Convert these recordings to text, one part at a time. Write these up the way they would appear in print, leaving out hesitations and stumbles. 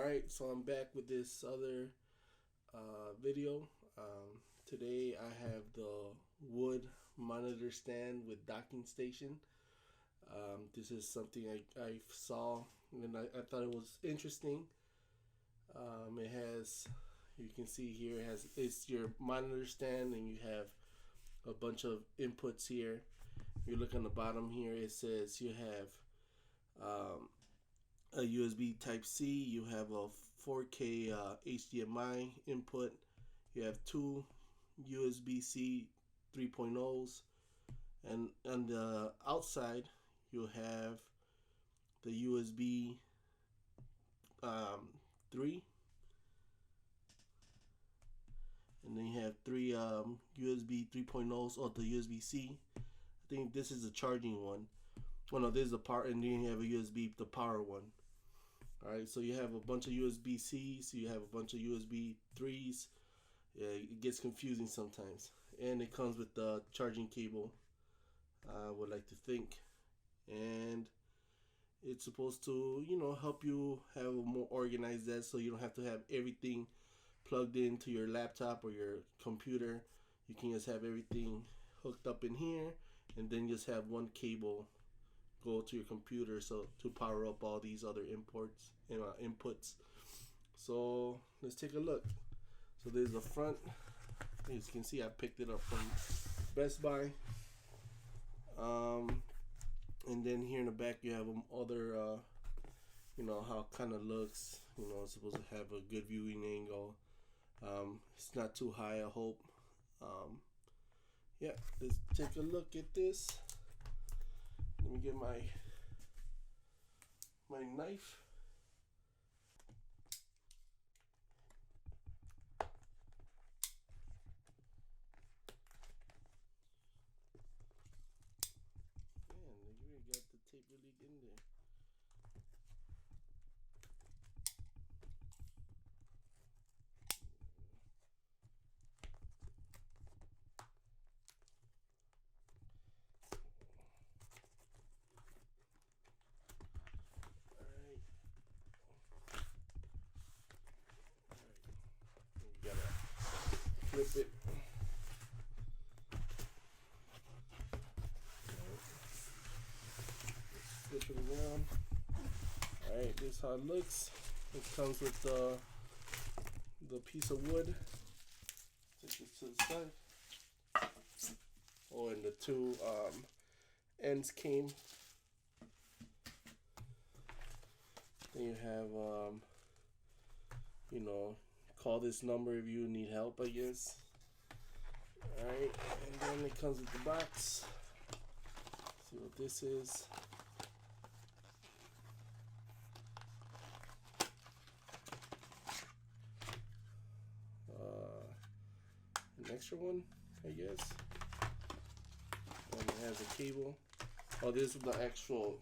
Alright, so I'm back with this other video. Today I have the wood monitor stand with docking station. This is something I saw and I thought it was interesting. It has, you can see here, it's your monitor stand and you have a bunch of inputs here. You look on the bottom here, it says you have a USB Type C, you have a 4K HDMI input, you have two USB-C 3.0s, and on the outside you have the USB 3, and then you have three USB 3.0s or the USB-C. I think this is the charging one. Oh no, this is the power, and then you have a USB, the power one. Alright, so you have a bunch of USB-Cs, you have a bunch of USB 3s. Yeah, it gets confusing sometimes. And it comes with the charging cable, I would like to think. And it's supposed to, help you have a more organized desk so you don't have to have everything plugged into your laptop or your computer. You can just have everything hooked up in here and then just have one cable go to your computer so to power up all these other inputs. So let's take a look. So there's the front. As you can see, I picked it up from Best Buy. And then here in the back you have other how it kind of looks. It's supposed to have a good viewing angle. It's not too high, I hope. Yeah, let's take a look at this. Let me get my knife. Man, you really got the tape really in there. Flip it. Flip it around. Alright, this is how it looks. It comes with the piece of wood. Take this to the side. Oh, and the two ends came. Then you have call this number if you need help, I guess. Alright, and then it comes with the box. See what this is. An extra one, I guess. And it has a cable. Oh, this is the actual,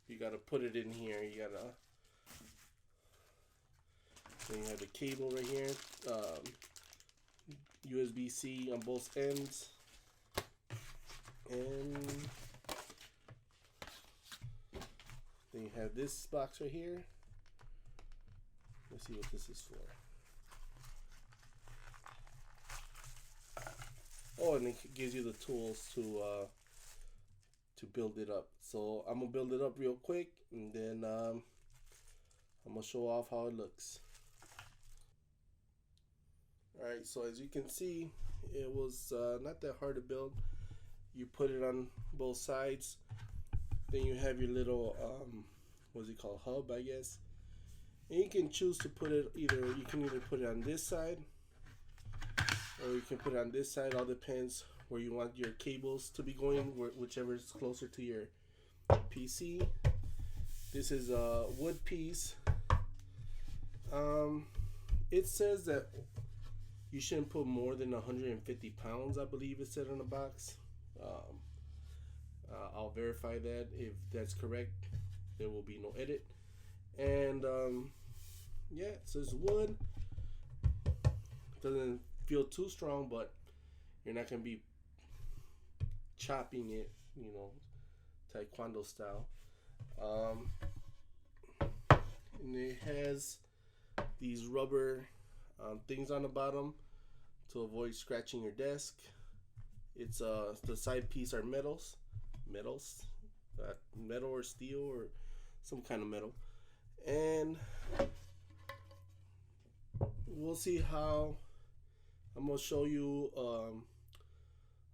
you gotta put it in here. Then you have the cable right here, USB-C on both ends, and then you have this box right here. Let's see what this is for. Oh, and it gives you the tools to build it up. So I'm gonna build it up real quick, and then I'm gonna show off how it looks. Alright, so as you can see, it was not that hard to build. You put it on both sides. Then you have your little, what's it called, hub, I guess. And you can choose to put it you can either put it on this side, or you can put it on this side. All depends where you want your cables to be going, whichever is closer to your PC. This is a wood piece. It says that you shouldn't put more than 150 pounds, I believe it said on the box. I'll verify that. If that's correct, there will be no edit. And yeah, it says wood. Doesn't feel too strong, but you're not gonna be chopping it, taekwondo style. and it has these rubber things on the bottom to avoid scratching your desk. It's the side piece are metal or steel or some kind of metal, and we'll see how. I'm gonna show you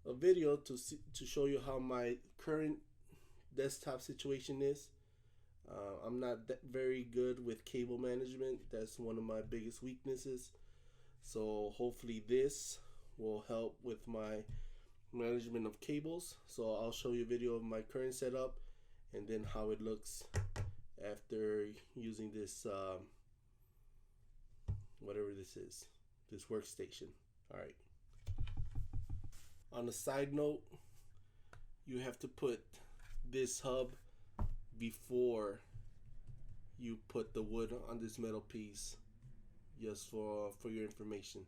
a video to show you how my current desktop situation is. I'm not very good with cable management. That's one of my biggest weaknesses. So hopefully this will help with my management of cables. So I'll show you a video of my current setup and then how it looks after using this whatever this is, this workstation. All right. On a side note, you have to put this hub before you put the wood on this metal piece, just for your information.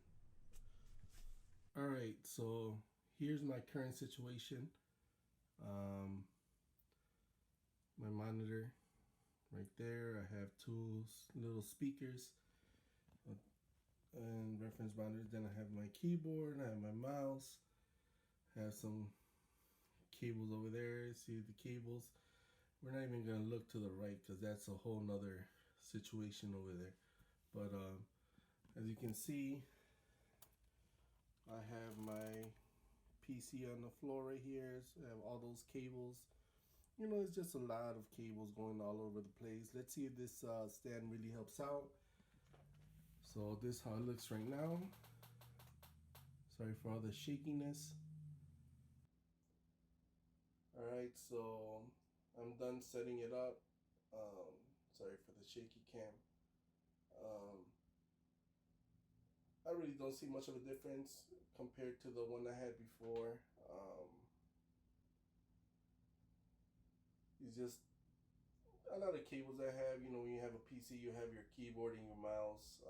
All right, so here's my current situation. My monitor right there. I have two little speakers and reference monitors. Then I have my keyboard, I have my mouse, I have some cables over there. See the cables. We're not even gonna look to the right because that's a whole nother situation over there. But as you can see, I have my PC on the floor right here. So I have all those cables. You know, it's just a lot of cables going all over the place. Let's see if this stand really helps out. So this is how it looks right now. Sorry for all the shakiness. Alright, so I'm done setting it up. Sorry for the shaky cam. I really don't see much of a difference compared to the one I had before. It's just a lot of cables I have. You know, when you have a PC, you have your keyboard and your mouse.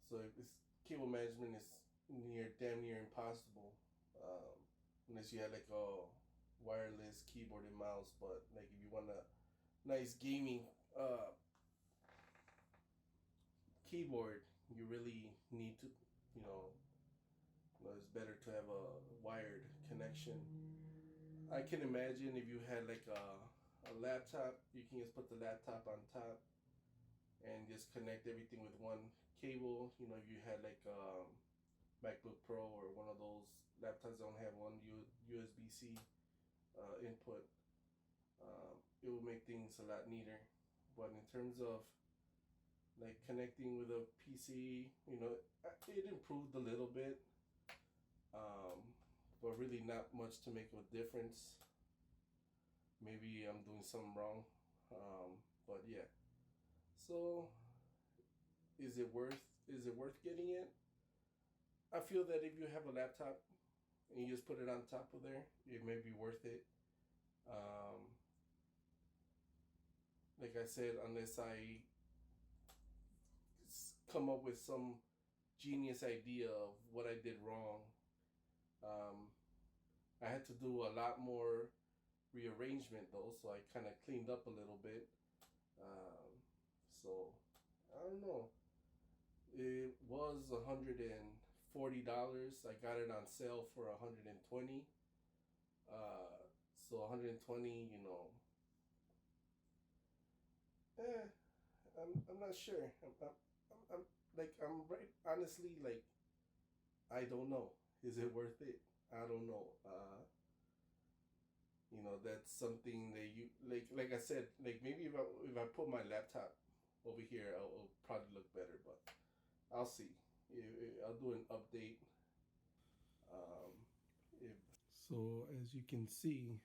So this cable management is damn near impossible, unless you had like a wireless keyboard and mouse. But like if you want a nice gaming keyboard, you really need to, it's better to have a wired connection. I can imagine if you had like a laptop, you can just put the laptop on top and just connect everything with one cable. You know, if you had like a MacBook Pro or one of those laptops that don't have one USB-C input, it would make things a lot neater. But in terms of like connecting with a PC, you know, it improved a little bit, but really not much to make a difference. Maybe I'm doing something wrong, but yeah. So is it worth getting it? I feel that if you have a laptop and you just put it on top of there, it may be worth it. Like I said, unless I come up with some genius idea of what I did wrong. I had to do a lot more rearrangement though, so I kind of cleaned up a little bit. So I don't know. It was $140. I got it on sale for $120. So $120, you know. I'm not sure. I'm right. Honestly, like, I don't know. Is it worth it? I don't know. You know, that's something that you like I said, like maybe if I put my laptop over here, it'll probably look better, but I'll see. I'll do an update. So as you can see,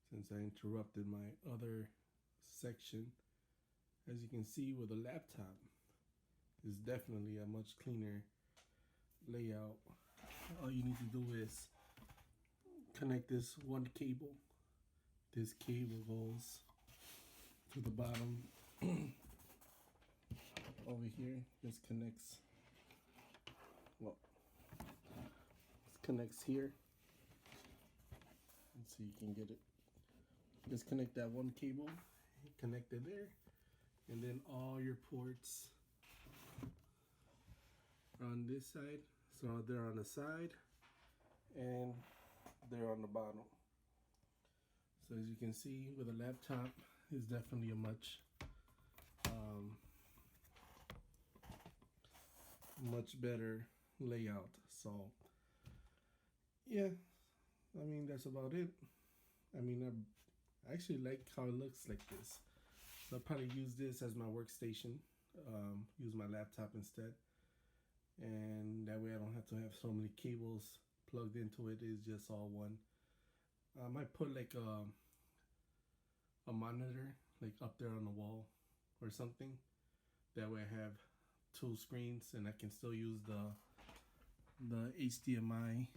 since I interrupted my other section, as you can see with a laptop, is definitely a much cleaner layout. All you need to do is connect this one cable. This cable goes to the bottom over here. This connects, well, this connects here. Let's see, you can get it. Just connect that one cable connected there, and then all your ports are on this side. So they're on the side and they're on the bottom. So as you can see, with a laptop, it's definitely a much better layout. So yeah, I mean, that's about it. I mean, I actually like how it looks like this. So I'll probably use this as my workstation, use my laptop instead, and that way I don't have to have so many cables plugged into it. It's just all one. I might put like a monitor like up there on the wall or something. That way I have two screens and I can still use the HDMI.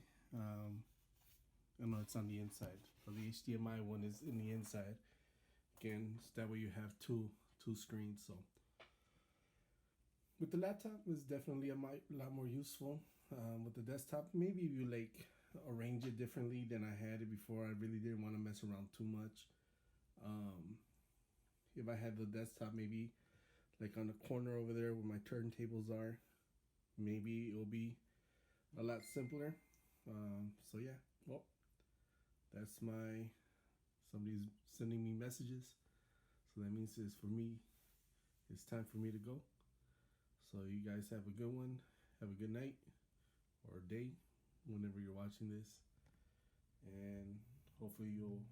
I know it's on the inside, but the HDMI one is in the inside. Again, so that way you have two screens. So with the laptop, it's definitely a lot more useful. With the desktop, maybe if you like arrange it differently than I had it before. I really didn't want to mess around too much. If I had the desktop maybe like on the corner over there where my turntables are, maybe it'll be a lot simpler. So yeah, well, that's somebody's sending me messages, so that means it's for me. It's time for me to go. So you guys have a good one. Have a good night or day whenever you're watching this, and hopefully you'll